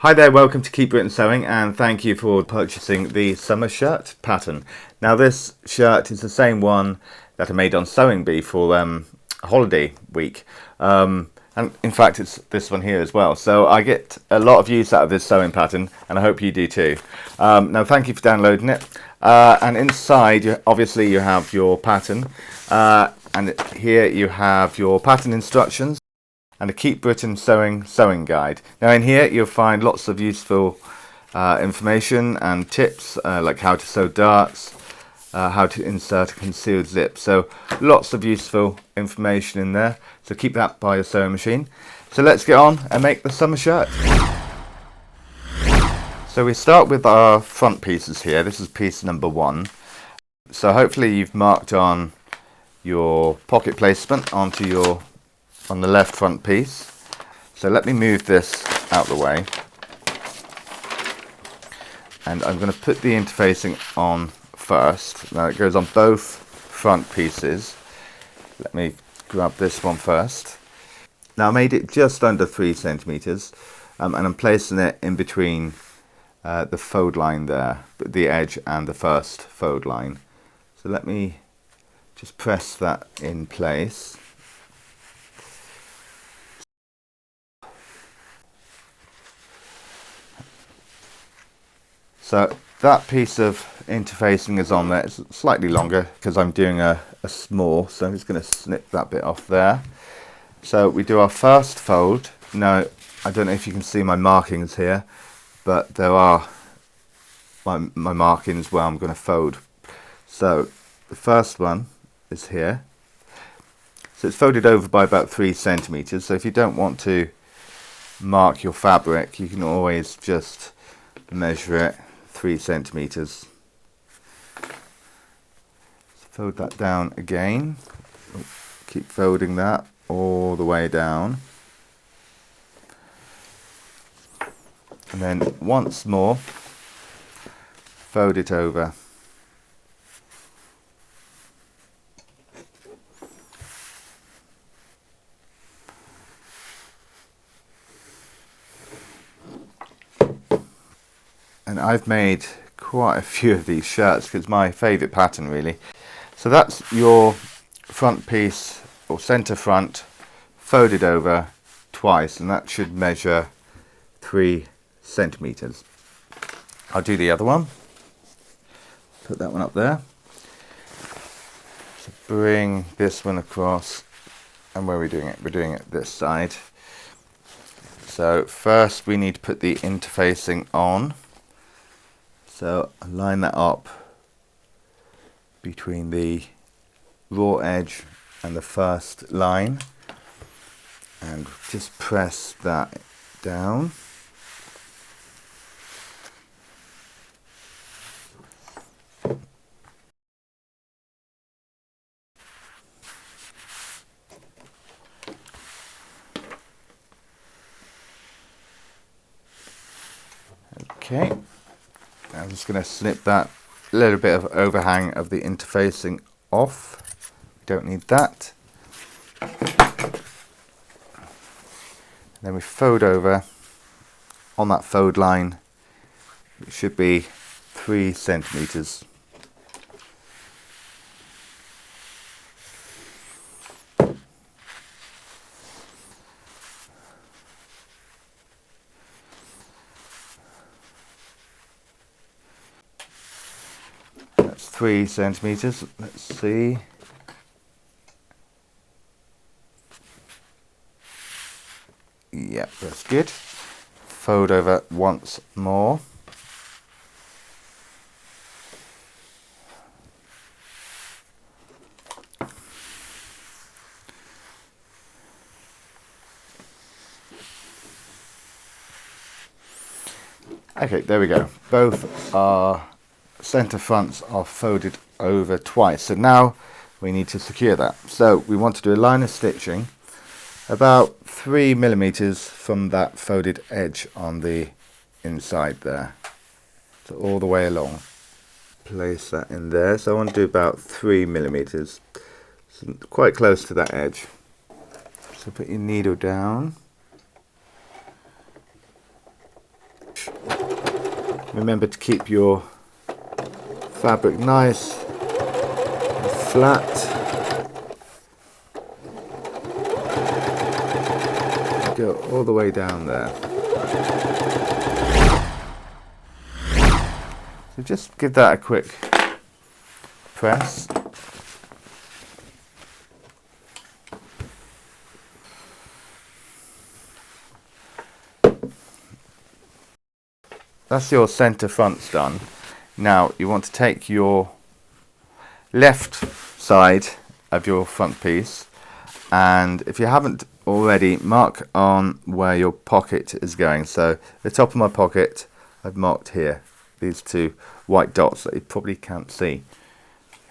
Hi there, welcome to Keep Britain Sewing, and thank you for purchasing the summer shirt pattern. Now this shirt is the same one that I made on Sewing Bee for holiday week, and in fact it's this one here as well. So I get a lot of use out of this sewing pattern, and I hope you do too. Now thank you for downloading it, and inside obviously you have your pattern, and here you have your pattern instructions and a Keep Britain sewing guide. Now in here you'll find lots of useful information and tips like how to sew darts, how to insert a concealed zip. So lots of useful information in there. So keep that by your sewing machine. So let's get on and make the summer shirt. So we start with our front pieces here. This is piece number 1. So hopefully you've marked on your pocket placement on the left front piece. So let me move this out of the way, and I'm going to put the interfacing on first. Now it goes on both front pieces. Let me grab this one first. Now I made it just under 3 centimeters, and I'm placing it in between the fold line there, the edge and the first fold line. So let me just press that in place. So that piece of interfacing is on there. It's slightly longer because I'm doing a small, so I'm just going to snip that bit off there. So we do our first fold. Now I don't know if you can see my markings here, but there are my markings where I'm going to fold. So the first one is here. So it's folded over by about 3 centimeters. So if you don't want to mark your fabric, you can always just measure it 3 centimeters. Fold that down again. Keep folding that all the way down, and then once more fold it over. And I've made quite a few of these shirts because it's my favourite pattern really. So that's your front piece, or centre front, folded over twice, and that should measure 3 centimeters. I'll do the other one. Put that one up there. So bring this one across, and where are we doing it? We're doing it this side. So first we need to put the interfacing on. So line that up between the raw edge and the first line, and just press that down. Okay. I'm just going to snip that little bit of overhang of the interfacing off. Don't need that. Then we fold over on that fold line. It should be 3 centimeters. That's 3 centimeters. Let's see. Yeah, that's good. Fold over once more. Okay, there we go. Both our centre fronts are folded over twice. So now we need to secure that. So we want to do a line of stitching about 3 millimeters from that folded edge on the inside there. So all the way along. Place that in there. So I want to do about 3 millimeters. So quite close to that edge. So put your needle down. Remember to keep your fabric nice and flat. Go all the way down there. So just give that a quick press. That's your centre fronts done. Now you want to take your left side of your front piece, and if you haven't already, mark on where your pocket is going. So the top of my pocket I've marked here, these two white dots that you probably can't see.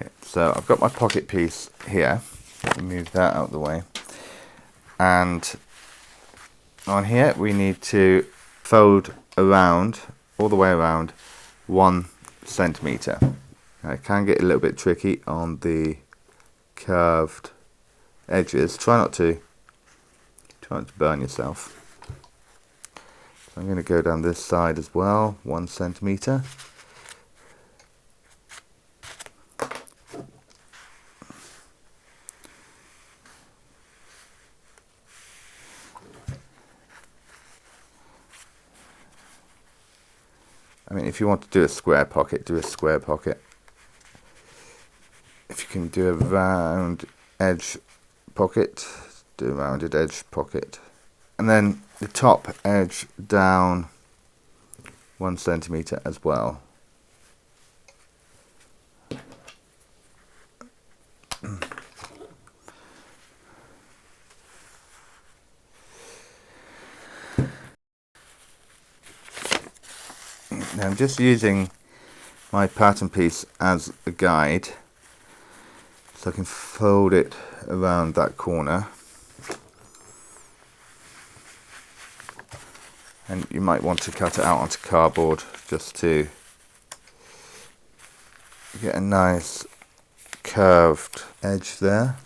Okay, so I've got my pocket piece here. Move that out of the way, and on here we need to fold around all the way around 1 centimetre. Now, it can get a little bit tricky on the curved edges. Try not to burn yourself. So I'm going to go down this side as well, 1 centimetre. I mean, if you want to do a square pocket, do a square pocket. If you can do a round edge pocket, do a rounded edge pocket. And then the top edge down 1 centimetre as well. Now I'm just using my pattern piece as a guide, so I can fold it around that corner. And you might want to cut it out onto cardboard just to get a nice curved edge there.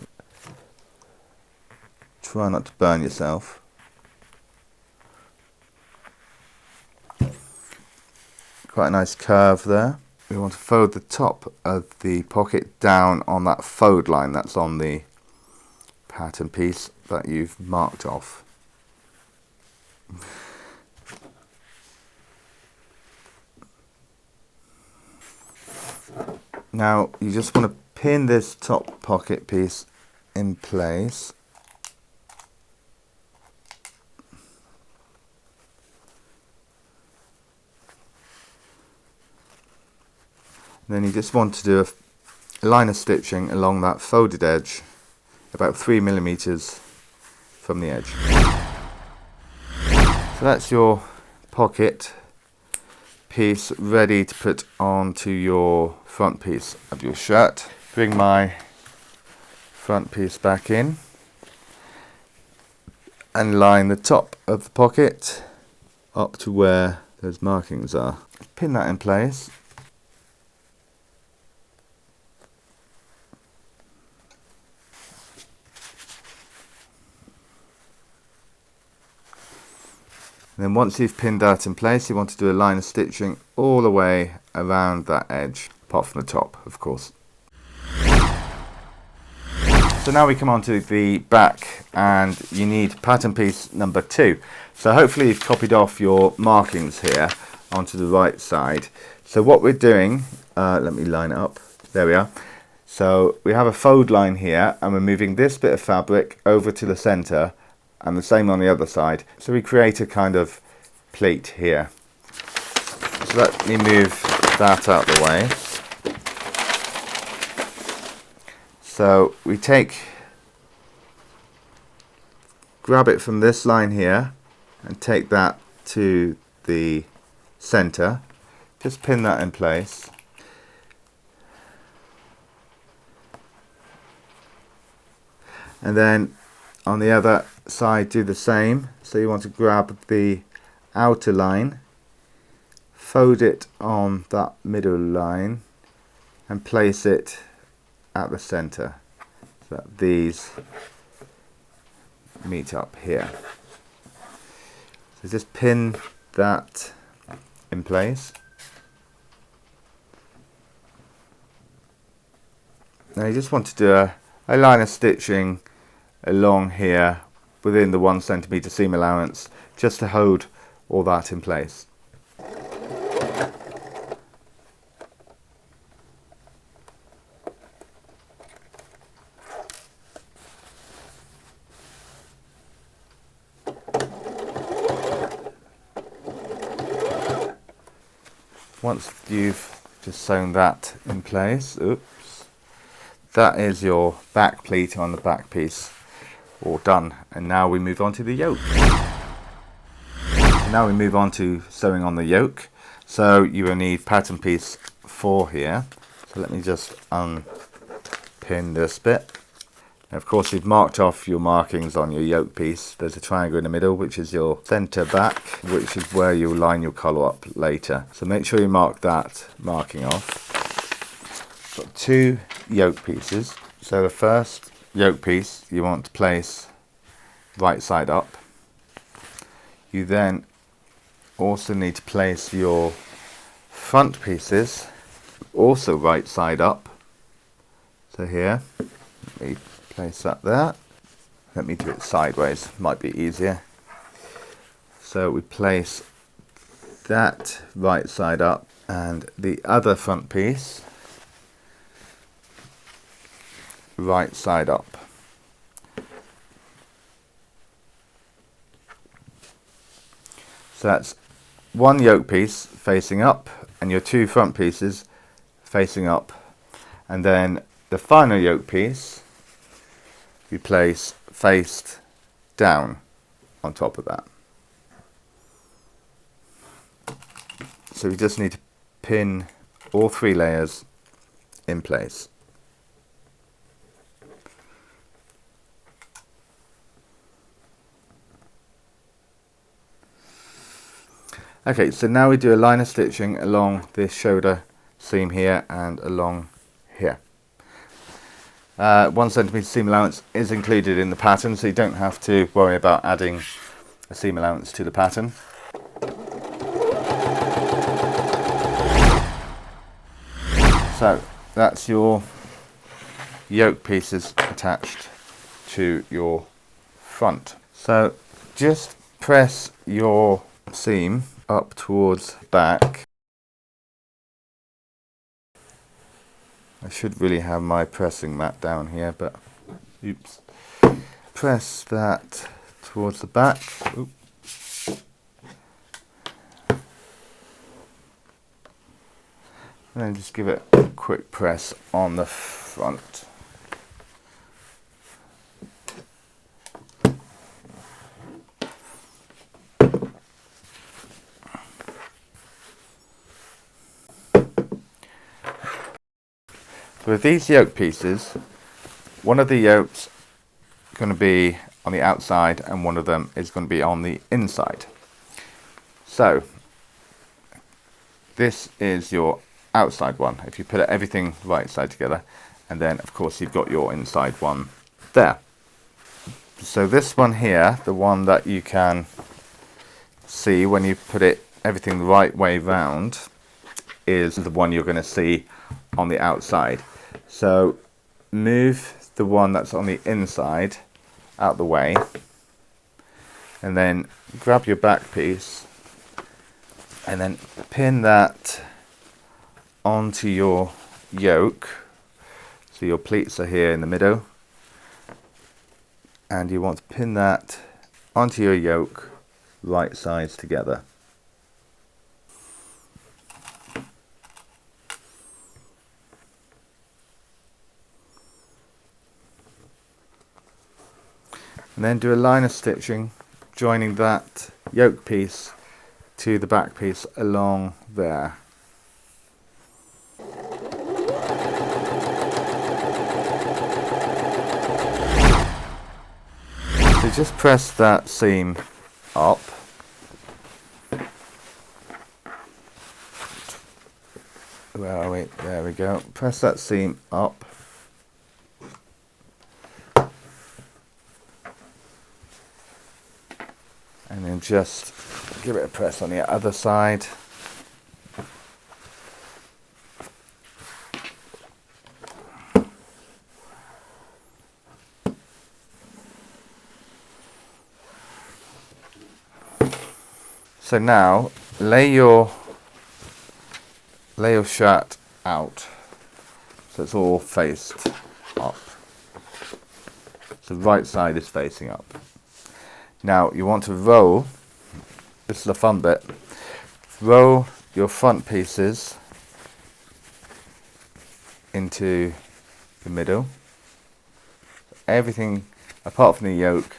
Try not to burn yourself. Quite a nice curve there. We want to fold the top of the pocket down on that fold line that's on the pattern piece that you've marked off. Now you just want to pin this top pocket piece in place. Then you just want to do a line of stitching along that folded edge, about 3 millimeters from the edge. So that's your pocket piece ready to put onto your front piece of your shirt. Bring my front piece back in and line the top of the pocket up to where those markings are. Pin that in place. And then once you've pinned that in place, you want to do a line of stitching all the way around that edge, apart from the top, of course. So now we come on to the back, and you need pattern piece number 2. So hopefully you've copied off your markings here onto the right side. So what we're doing, let me line it up, there we are. So we have a fold line here, and we're moving this bit of fabric over to the center, and the same on the other side. So we create a kind of pleat here. So let me move that out of the way. So we grab it from this line here and take that to the center. Just pin that in place. And then on the other side do the same. So you want to grab the outer line, fold it on that middle line and place it at the center so that these meet up here. So just pin that in place. Now you just want to do a line of stitching along here within the 1 centimetre seam allowance, just to hold all that in place. Once you've just sewn that in place, oops, that is your back pleat on the back piece all done. And now we move on to the yoke. Now we move on to sewing on the yoke. So you will need pattern piece 4 here. So let me just unpin this bit. And of course you've marked off your markings on your yoke piece. There's a triangle in the middle, which is your centre back, which is where you'll line your collar up later. So make sure you mark that marking off. Got 2 yoke pieces. So the first yoke piece you want to place right side up. You then also need to place your front pieces also right side up. So here, let me place that there. Let me do it sideways, might be easier. So we place that right side up, and the other front piece right side up. So that's 1 yoke piece facing up and your 2 front pieces facing up, and then the final yoke piece we place faced down on top of that. So we just need to pin all 3 layers in place. Okay, so now we do a line of stitching along this shoulder seam here and along here. 1 centimetre seam allowance is included in the pattern, so you don't have to worry about adding a seam allowance to the pattern. So that's your yoke pieces attached to your front. So just press your seam up towards back. I should really have my pressing mat down here, but oops. Press that towards the back. Oop. And then just give it a quick press on the front. With these yoke pieces, one of the yokes is going to be on the outside and one of them is going to be on the inside. So this is your outside one, if you put everything right side together, and then of course you've got your inside one there. So this one here, the one that you can see when you put it everything the right way round, is the one you're going to see on the outside. So move the one that's on the inside out the way, and then grab your back piece and then pin that onto your yoke. So your pleats are here in the middle, and you want to pin that onto your yoke right sides together. And then do a line of stitching joining that yoke piece to the back piece along there. So just press that seam up. Where are we? There we go. Press that seam up. And then just give it a press on the other side. So now lay your shirt out so it's all faced up. So the right side is facing up. Now you want to roll, this is the fun bit, roll your front pieces into the middle. Everything apart from the yoke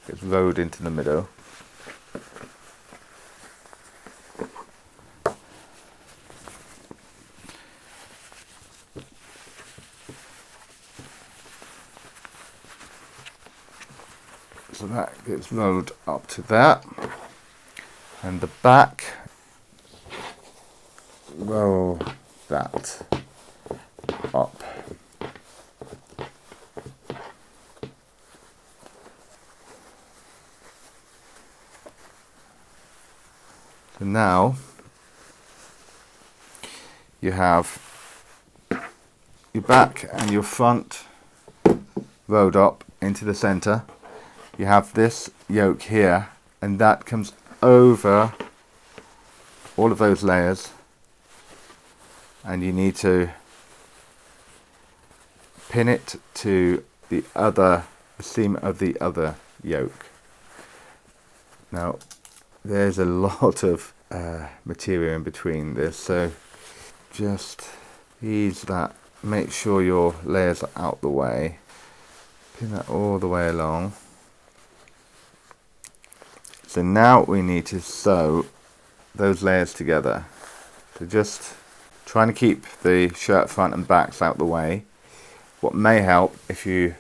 gets rolled into the middle. So that gets rolled up to that, and the back, roll that up. So now you have your back and your front rolled up into the center. You have this yoke here, and that comes over all of those layers, and you need to pin it to the seam of the other yoke. Now there's a lot of material in between this, so just ease that, make sure your layers are out the way, pin that all the way along. So now we need to sew those layers together. So just trying to keep the shirt front and backs out the way. What may help if you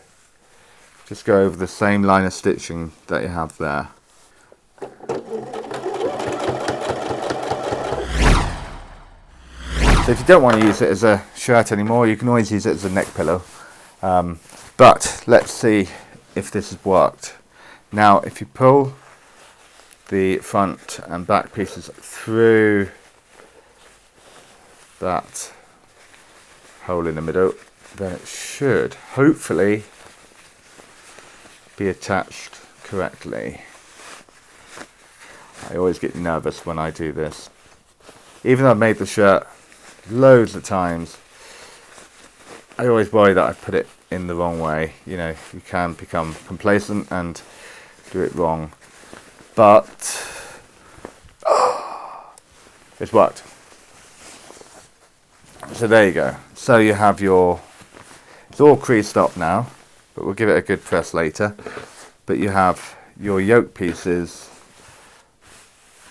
just go over the same line of stitching that you have there. So if you don't want to use it as a shirt anymore, you can always use it as a neck pillow. But let's see if this has worked. Now if you pull the front and back pieces through that hole in the middle, then it should hopefully be attached correctly. I always get nervous when I do this. Even though I've made the shirt loads of times, I always worry that I put it in the wrong way. You know, you can become complacent and do it wrong. But it's worked. So there you go. So you have it's all creased up now, but we'll give it a good press later. But you have your yoke pieces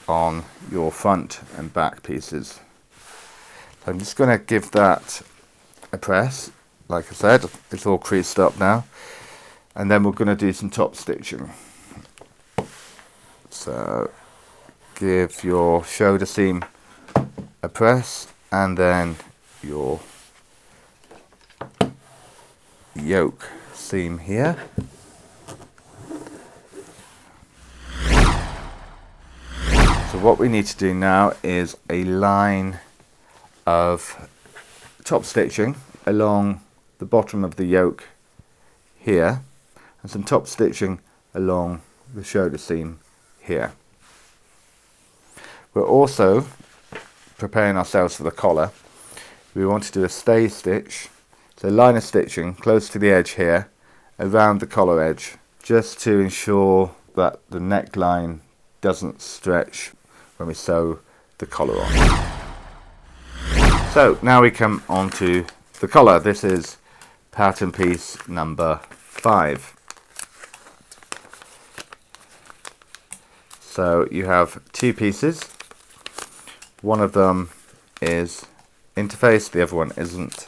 on your front and back pieces. So I'm just going to give that a press. Like I said, it's all creased up now. And then we're going to do some top stitching. So give your shoulder seam a press, and then your yoke seam here. So what we need to do now is a line of top stitching along the bottom of the yoke here, and some top stitching along the shoulder seam here. We're also preparing ourselves for the collar. We want to do a stay stitch, so line of stitching close to the edge here around the collar edge, just to ensure that the neckline doesn't stretch when we sew the collar on. So now we come on to the collar. This is pattern piece number 5. So you have 2 pieces. One of them is interfaced, the other one isn't.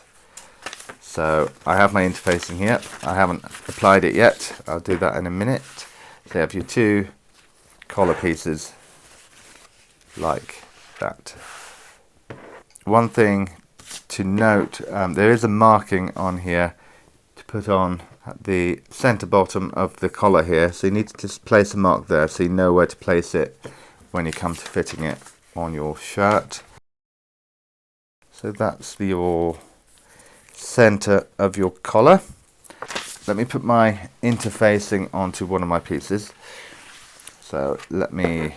So I have my interfacing here. I haven't applied it yet. I'll do that in a minute. So you have your 2 collar pieces like that. One thing to note, there is a marking on here to put on at the center bottom of the collar here, so you need to just place a mark there so you know where to place it when you come to fitting it on your shirt. So that's your center of your collar. Let me put my interfacing onto one of my pieces. So let me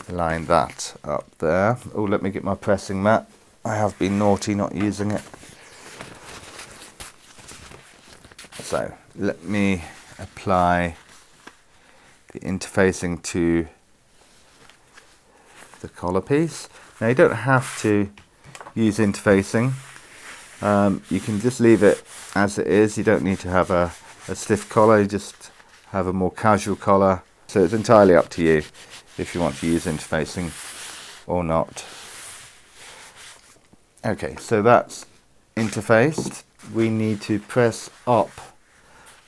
line that up there. Oh, let me get my pressing mat. I have been naughty not using it. So let me apply the interfacing to the collar piece. Now you don't have to use interfacing. You can just leave it as it is. You don't need to have a stiff collar. You just have a more casual collar. So it's entirely up to you if you want to use interfacing or not. Okay, so that's interfaced. We need to press up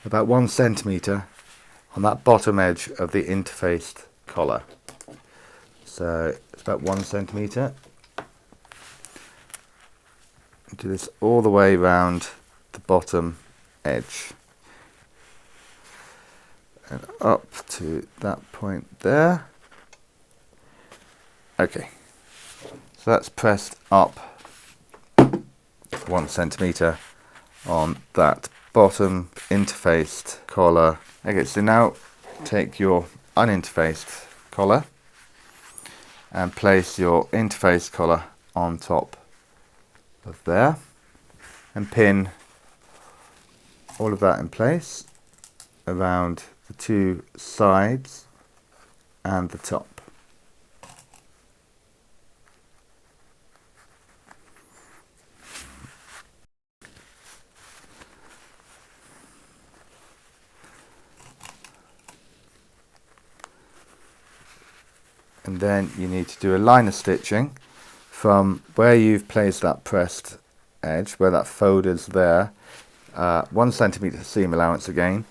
about 1 centimetre on that bottom edge of the interfaced collar. So it's about 1 centimetre. Do this all the way around the bottom edge and up to that point there. Okay, so that's pressed up 1 centimetre on that bottom interfaced collar. Okay, so now take your uninterfaced collar and place your interfaced collar on top of there and pin all of that in place around the two sides and the top. And then you need to do a line of stitching from where you've placed that pressed edge, where that fold is there, 1 centimetre seam allowance again,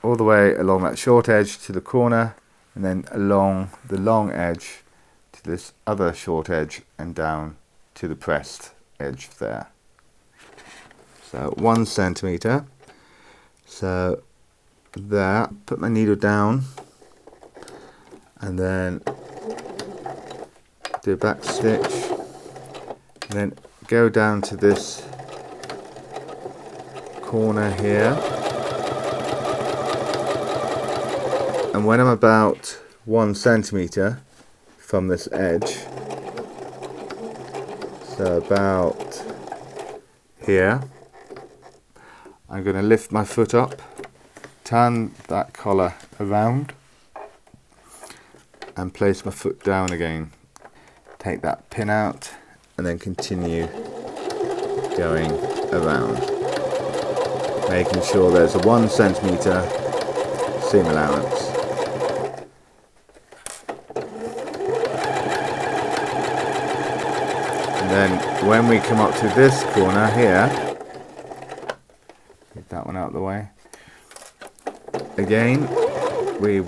all the way along that short edge to the corner, and then along the long edge to this other short edge and down to the pressed edge there. So 1 centimetre. So there, put my needle down and then do a back stitch, and then go down to this corner here, and when I'm about 1 centimetre from this edge, so about here, I'm going to lift my foot up, turn that collar around and place my foot down again. Take that pin out and then continue going around, making sure there's a 1 centimetre seam allowance. And then when we come up to this corner here, get that one out of the way, again we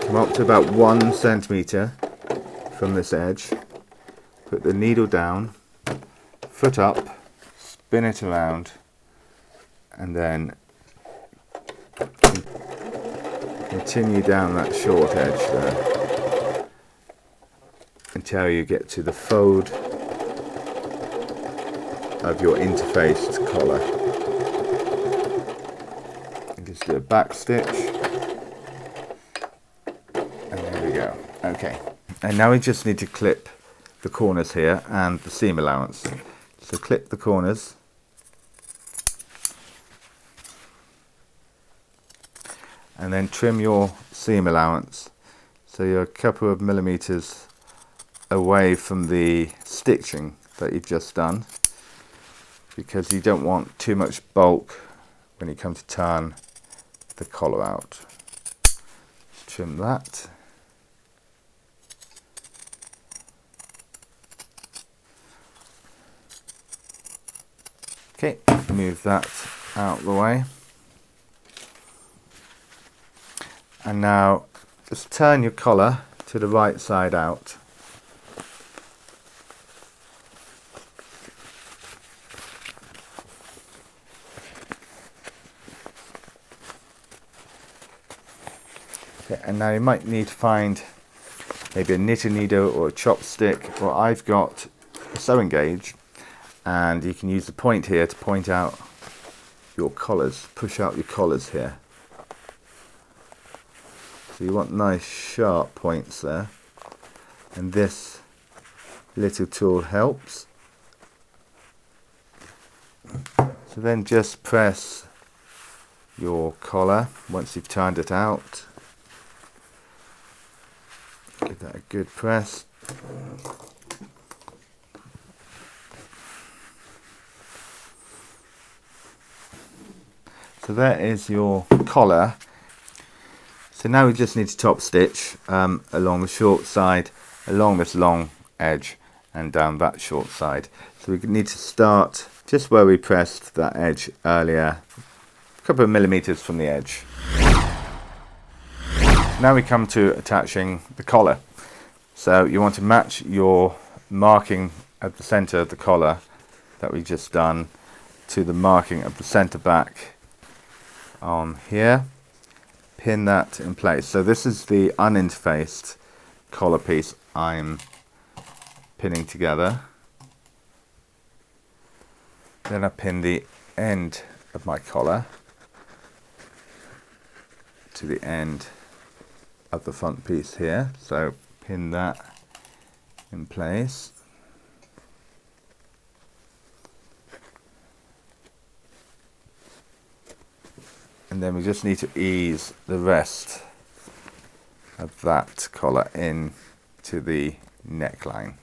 come up to about 1 centimetre from this edge, put the needle down, foot up, spin it around, and then continue down that short edge there until you get to the fold of your interfaced collar. And just do a back stitch, and there we go. Okay. And now we just need to clip the corners here and the seam allowance. So clip the corners and then trim your seam allowance so you're a couple of millimeters away from the stitching that you've just done, because you don't want too much bulk when you come to turn the collar out. Trim that. Okay, move that out of the way. And now just turn your collar to the right side out. Okay, and now you might need to find maybe a knitting needle or a chopstick. Well, I've got a sewing gauge, and you can use the point here to point out your collars, push out your collars here. So you want nice sharp points there. and this little tool helps. So then just press your collar once you've turned it out. Give that a good press. So there is your collar. So now we just need to top stitch along the short side, along this long edge and down that short side. So we need to start just where we pressed that edge earlier, a couple of millimeters from the edge. Now we come to attaching the collar. So you want to match your marking at the center of the collar that we just done to the marking of the center back on here. Pin that in place. So this is the uninterfaced collar piece I'm pinning together. Then I pin the end of my collar to the end of the front piece here. So pin that in place. And then we just need to ease the rest of that collar in to the neckline.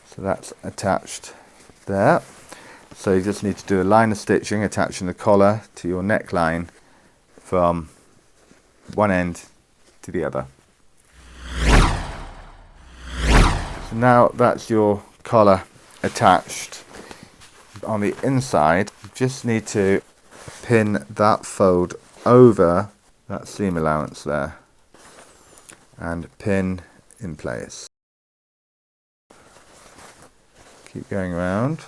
So that's attached there. So you just need to do a line of stitching attaching the collar to your neckline from one end to the other. So now that's your collar attached. On the inside, you just need to pin that fold over that seam allowance there and pin in place. Keep going around.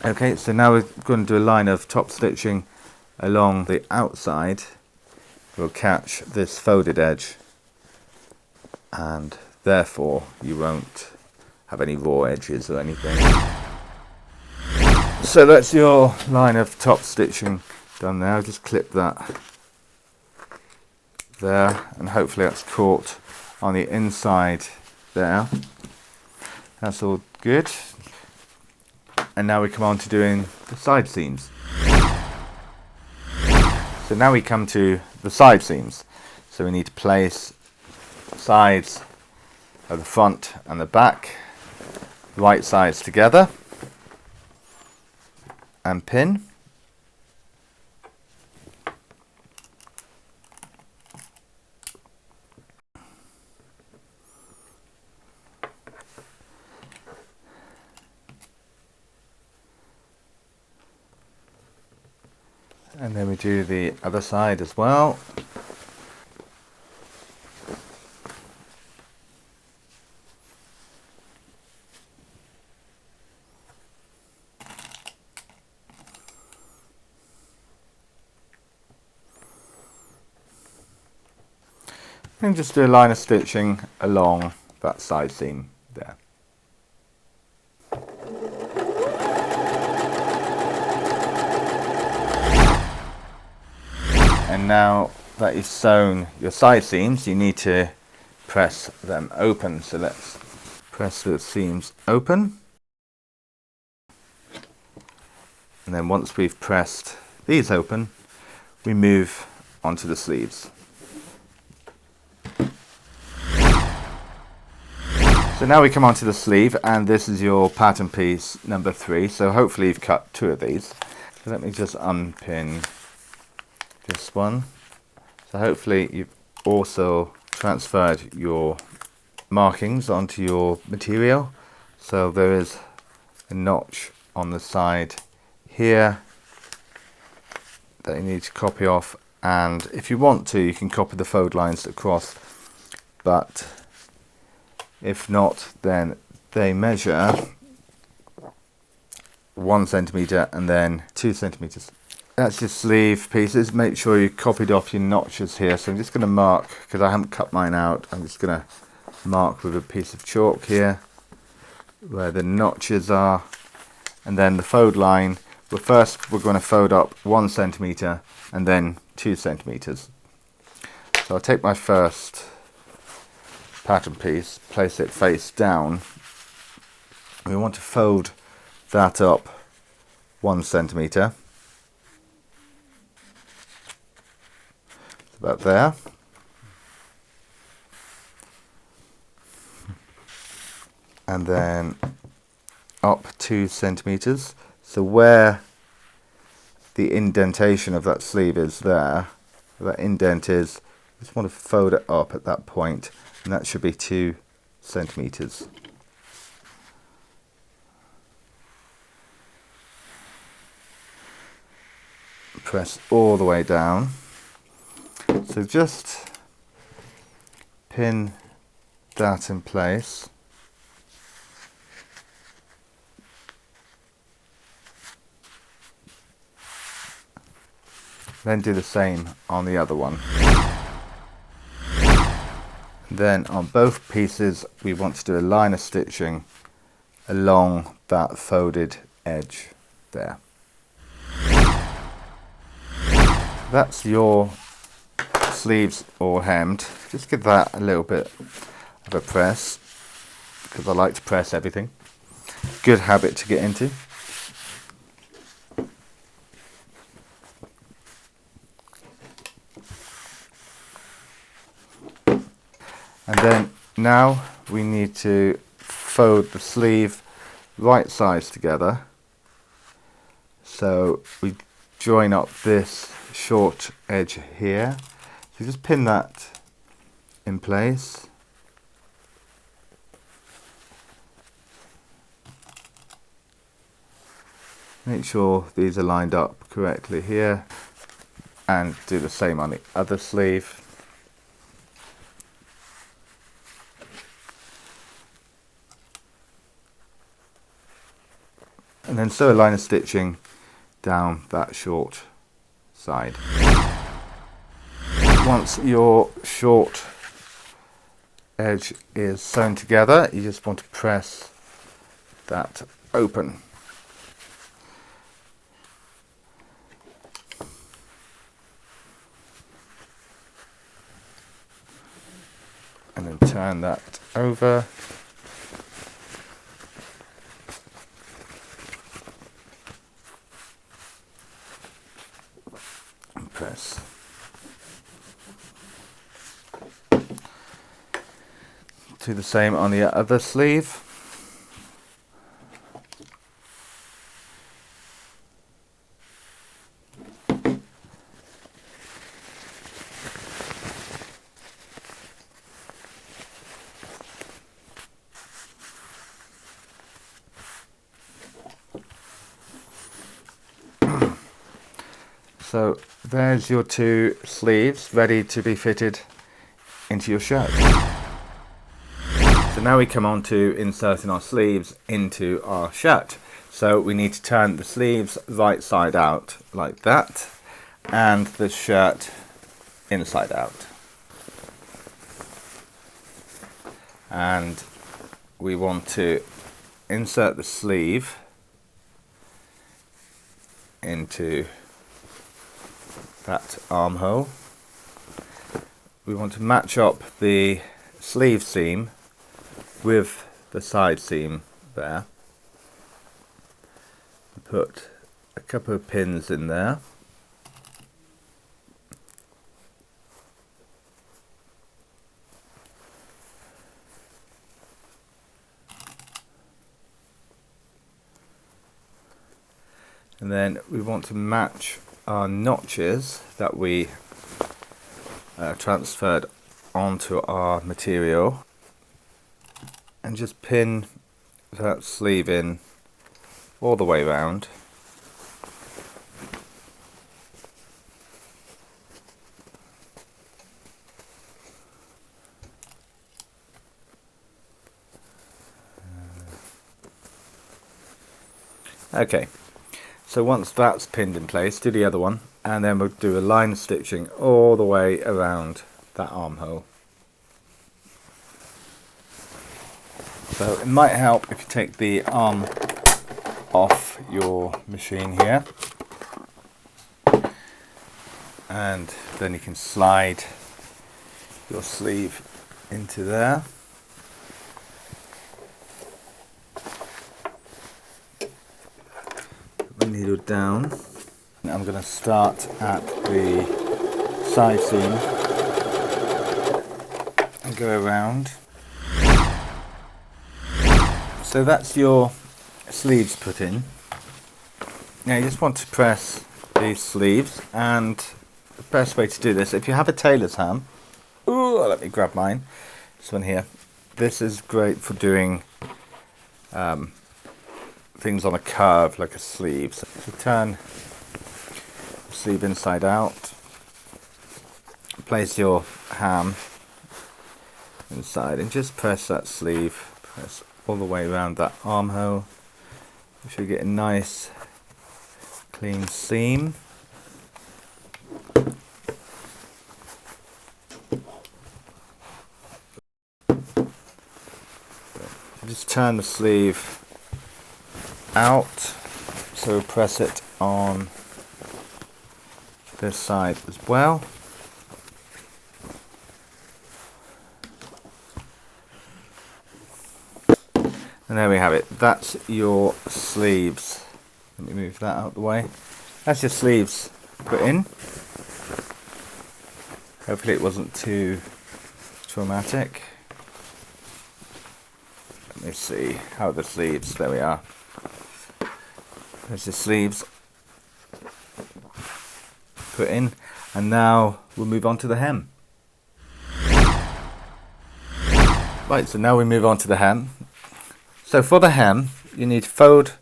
Okay, so now we're going to do a line of top stitching along the outside. We'll catch this folded edge and therefore you won't have any raw edges or anything. So that's your line of top stitching done now. Just clip that there and hopefully that's caught on the inside there. That's all good. And now we come on to doing the side seams. So now we come to the side seams. So we need to place sides of the front and the back, right sides together and pin. And then we do the other side as well. And just do a line of stitching along that side seam there. And now that you've sewn your side seams, you need to press them open. So let's press the seams open. And then once we've pressed these open, we move onto the sleeves. So now we come onto the sleeve, and this is your pattern piece number 3. So hopefully you've cut 2 of these. So let me just unpin this one. So hopefully you've also transferred your markings onto your material. So there is a notch on the side here that you need to copy off, and if you want to you can copy the fold lines across, but if not then they measure 1 centimeter and then 2 centimeters. That's your sleeve pieces. Make sure you copied off your notches here. So I'm just going to mark, because I haven't cut mine out, I'm just going to mark with a piece of chalk here where the notches are. And then the fold line, well, first we're going to fold up 1 centimetre and then 2 centimetres. So I'll take my first pattern piece, place it face down. We want to fold that up 1 centimetre. About there. And then up 2 centimetres. So where the indentation of that sleeve is there, where that indent is, just want to fold it up at that point, and that should be 2 centimetres. Press all the way down. So just pin that in place. Then do the same on the other one. Then on both pieces we want to do a line of stitching along that folded edge there. That's your sleeves all hemmed. Just give that a little bit of a press, because I like to press everything. Good habit to get into. And then now we need to fold the sleeve right sides together. So we join up this short edge here. So just pin that in place. Make sure these are lined up correctly here, and do the same on the other sleeve. And then sew a line of stitching down that short side. Once your short edge is sewn together, you just want to press that open. And then turn that over. And press. Do the same on the other sleeve. So there's your 2 sleeves ready to be fitted into your shirt. So now we come on to inserting our sleeves into our shirt. So we need to turn the sleeves right side out like that, and the shirt inside out. And we want to insert the sleeve into that armhole. We want to match up the sleeve seam with the side seam there. Put a couple of pins in there. And then we want to match our notches that we transferred onto our material, and just pin that sleeve in all the way around. Okay, So once that's pinned in place, do the other one, and then we'll do a line of stitching all the way around that armhole. So it might help if you take the arm off your machine here, and then you can slide your sleeve into there. Put the needle down. I'm going to start at the side seam and go around. So that's your sleeves put in. Now you just want to press these sleeves, and the best way to do this, if you have a tailor's ham, ooh, let me grab mine, this one here, this is great for doing things on a curve like a sleeve. So if you turn the sleeve inside out, place your ham inside and just press that sleeve, press all the way around that armhole. You should get a nice clean seam. Just turn the sleeve out, so press it on this side as well. And there we have it. That's your sleeves. Let me move that out of the way. That's your sleeves put in. Hopefully it wasn't too traumatic. Let me see how the sleeves, there we are. There's the sleeves put in, and now we'll move on to the hem. Right, so now we move on to the hem. So for the hem, you need to fold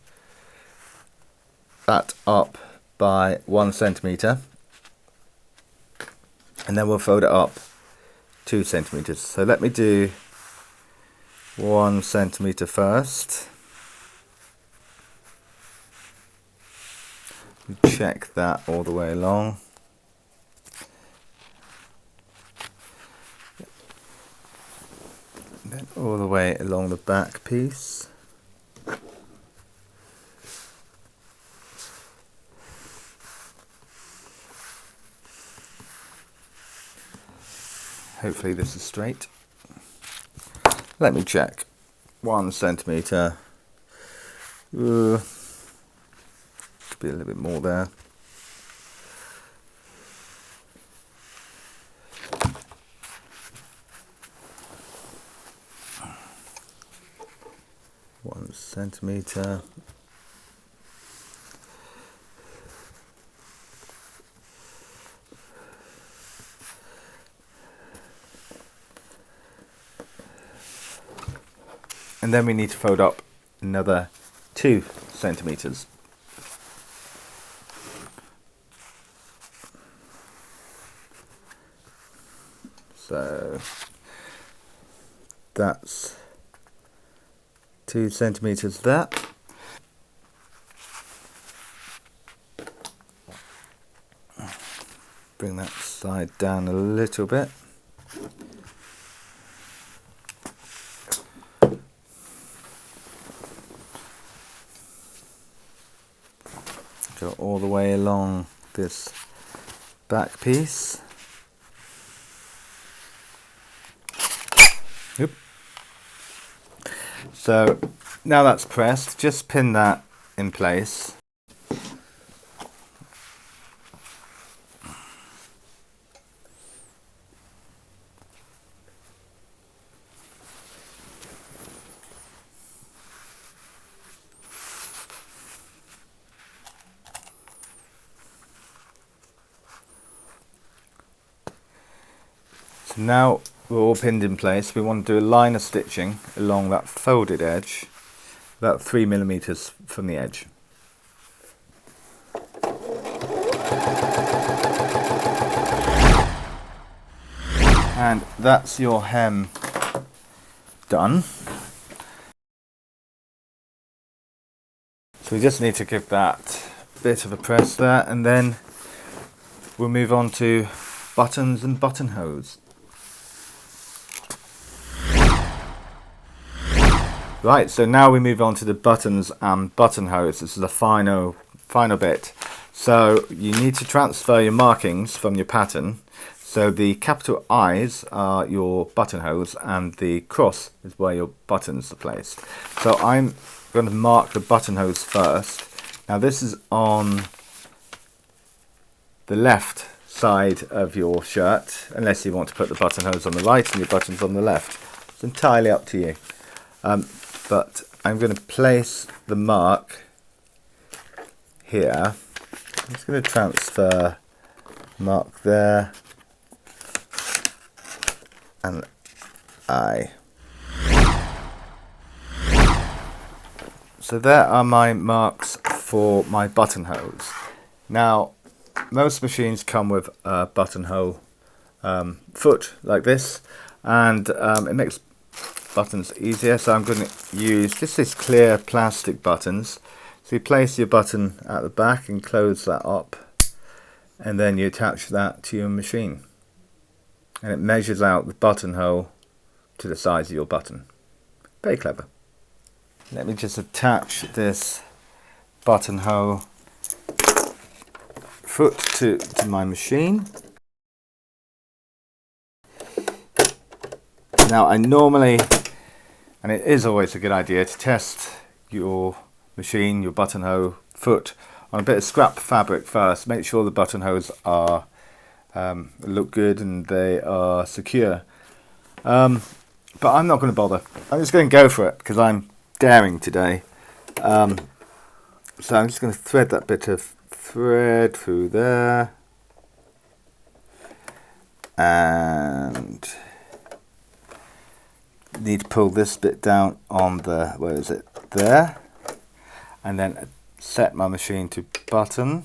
that up by 1 centimetre, and then we'll fold it up 2 centimetres. So let me do 1 centimetre first. Check that all the way along. Then all the way along the back piece. Hopefully this is straight. Let me check. 1 centimetre. Could be a little bit more there. One centimetre. And then we need to fold up another 2 centimetres. So that's 2 centimetres there. Bring that side down a little bit. Go all the way along this back piece. Oop. So now that's pressed, just pin that in place. So now we're all pinned in place. We want to do a line of stitching along that folded edge, about 3 millimeters from the edge. And that's your hem done. So we just need to give that bit of a press there, and then we'll move on to buttons and buttonholes. Right, so now we move on to the buttons and buttonholes. This is the final bit. So you need to transfer your markings from your pattern. So the capital I's are your buttonholes and the cross is where your buttons are placed. So I'm going to mark the buttonholes first. Now this is on the left side of your shirt, unless you want to put the buttonholes on the right and your buttons on the left. It's entirely up to you. But I'm going to place the mark here. I'm just going to transfer mark there and I. So there are my marks for my buttonholes. Now most machines come with a buttonhole foot like this, and it makes buttons easier, so I'm going to use just this clear plastic buttons. So you place your button at the back and close that up, and then you attach that to your machine, and it measures out the buttonhole to the size of your button. Very clever. Let me just attach this buttonhole foot to my machine. Now I normally, and it is always a good idea to test your machine, your buttonhole foot on a bit of scrap fabric first. Make sure the buttonholes are look good and they are secure. But I'm not going to bother. I'm just going to go for it because I'm daring today. So I'm just going to thread that bit of thread through there, and need to pull this bit down on the, where is it, there, and then set my machine to button,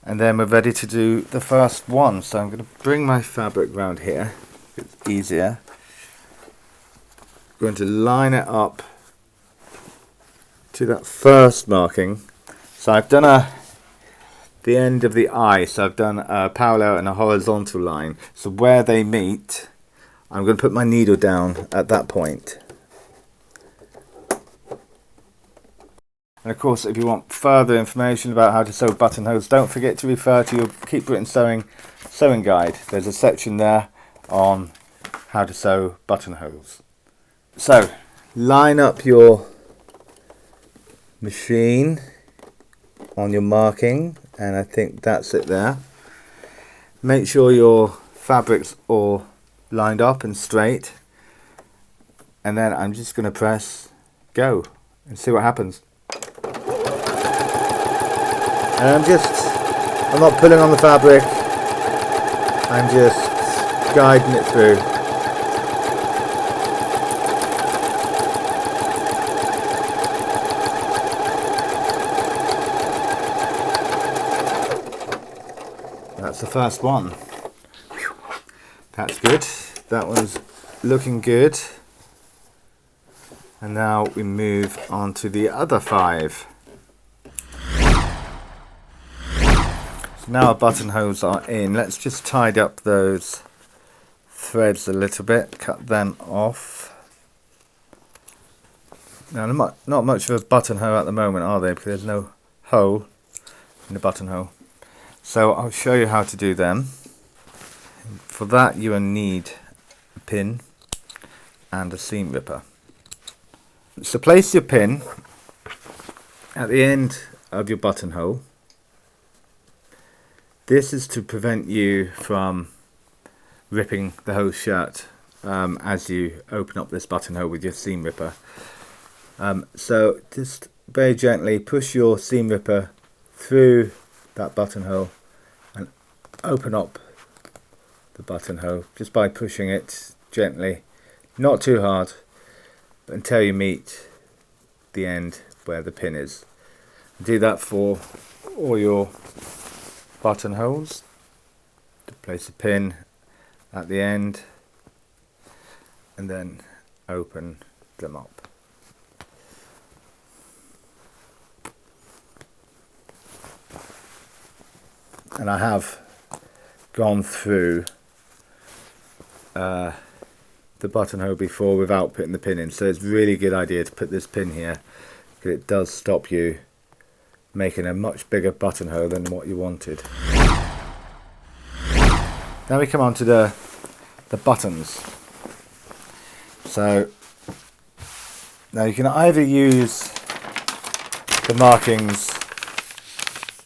and then we're ready to do the first one. So I'm going to bring my fabric around here, it's easier. I'm going to line it up to that first marking. So I've done the end of the eye, so I've done a parallel and a horizontal line. So where they meet, I'm going to put my needle down at that point. And of course, if you want further information about how to sew buttonholes, don't forget to refer to your Keep Britain sewing guide. There's a section there on how to sew buttonholes. So line up your machine on your marking, and I think that's it there. Make sure your fabric's all lined up and straight, and then I'm just going to press go and see what happens. And I'm not pulling on the fabric, I'm just guiding it through. That's the first one. That's good. That one's looking good. And now we move on to the other 5. So now our buttonholes are in. Let's just tidy up those threads a little bit, cut them off. Now, not much of a buttonhole at the moment, are they? Because there's no hole in the buttonhole. So I'll show you how to do them. For that you will need a pin and a seam ripper. So place your pin at the end of your buttonhole. This is to prevent you from ripping the whole shirt as you open up this buttonhole with your seam ripper. So just very gently push your seam ripper through that buttonhole and open up the buttonhole just by pushing it gently, not too hard, but until you meet the end where the pin is. Do that for all your buttonholes. Place a pin at the end and then open them up. and I have gone through the buttonhole before without putting the pin in, so it's really a good idea to put this pin here, because it does stop you making a much bigger buttonhole than what you wanted. Now we come on to the buttons. So now you can either use the markings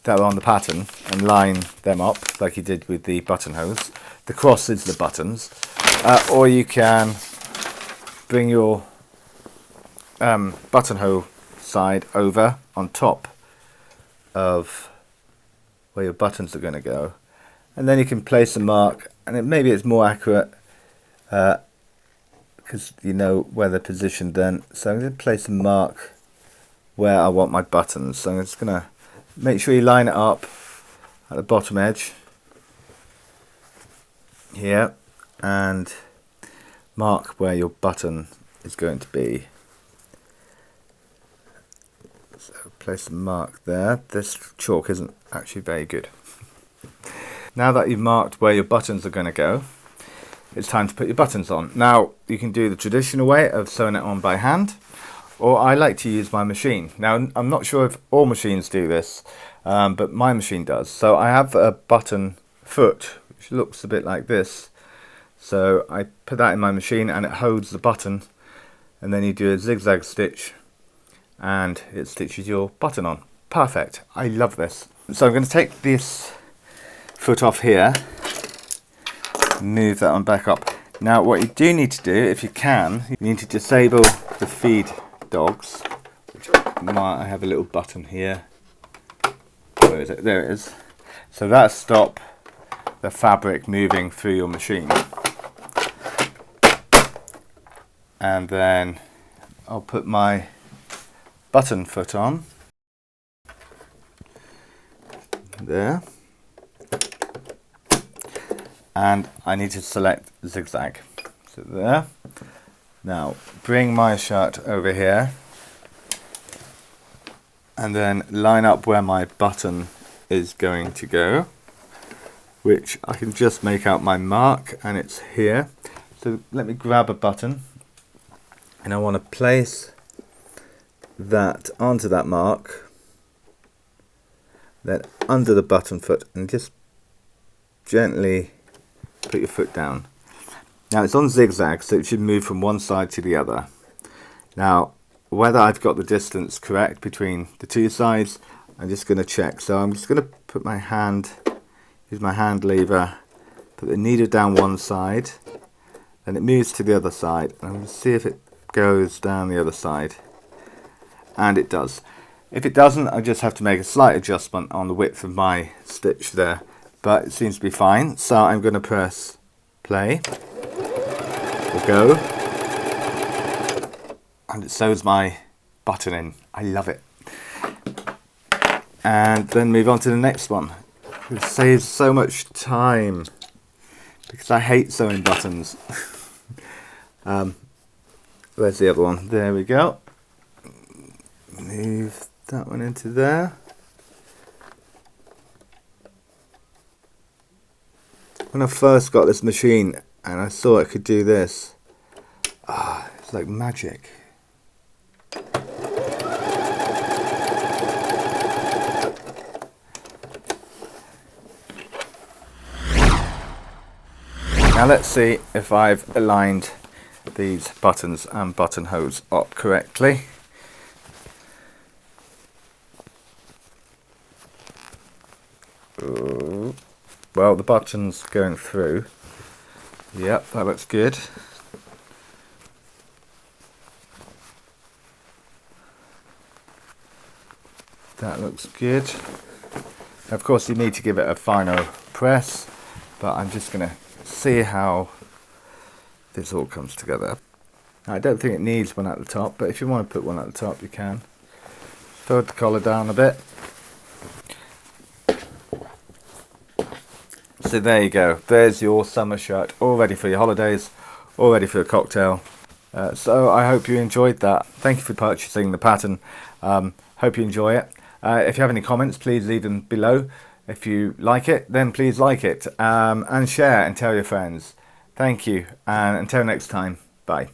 that are on the pattern and line them up like you did with the buttonholes. The cross is the buttons, or you can bring your buttonhole side over on top of where your buttons are going to go, and then you can place a mark, and maybe it's more accurate because you know where they're positioned then. So I'm going to place a mark where I want my buttons. So I'm just going to make sure you line it up at the bottom edge here and mark where your button is going to be. So place a mark there. This chalk isn't actually very good. Now that you've marked where your buttons are going to go, it's time to put your buttons on. Now you can do the traditional way of sewing it on by hand, or I like to use my machine. Now I'm not sure if all machines do this, but my machine does. So I have a button foot which looks a bit like this. So I put that in my machine and it holds the button, and then you do a zigzag stitch and it stitches your button on. Perfect. I love this. So I'm going to take this foot off here, move that one back up. Now what you do need to do, if you can, you need to disable the feed dogs, which I have a little button here. Where is it? There it is. So that stops the fabric moving through your machine. And then I'll put my button foot on there, and I need to select zigzag. So there. Now bring my shirt over here and then line up where my button is going to go, which I can just make out my mark, and it's here. So let me grab a button, and I want to place that onto that mark, then under the button foot, and just gently put your foot down. Now it's on zigzag, so it should move from one side to the other. Now whether I've got the distance correct between the two sides, I'm just going to check. So I'm just going to put my hand, use my hand lever, put the needle down one side, then it moves to the other side, and I'm going to see if it goes down the other side, and it does. If it doesn't, I just have to make a slight adjustment on the width of my stitch there, but it seems to be fine. So I'm going to press play or go, and it sews my button in. I love it. And then move on to the next one. It saves so much time because I hate sewing buttons. Where's the other one? There we go. Move that one into there. When I first got this machine and I saw it could do this, it's like magic. Now let's see if I've aligned these buttons and buttonholes up correctly. Ooh. Well, the button's going through. Yep, that looks good. That looks good. Of course you need to give it a final press, but I'm just going to see how this all comes together. Now, I don't think it needs one at the top, but if you want to put one at the top you can. Fold the collar down a bit. So there you go, there's your summer shirt, all ready for your holidays, all ready for a cocktail. So I hope you enjoyed that. Thank you for purchasing the pattern. Hope you enjoy it. If you have any comments, please leave them below. If you like it, then please like it, and share and tell your friends. Thank you, and until next time, bye.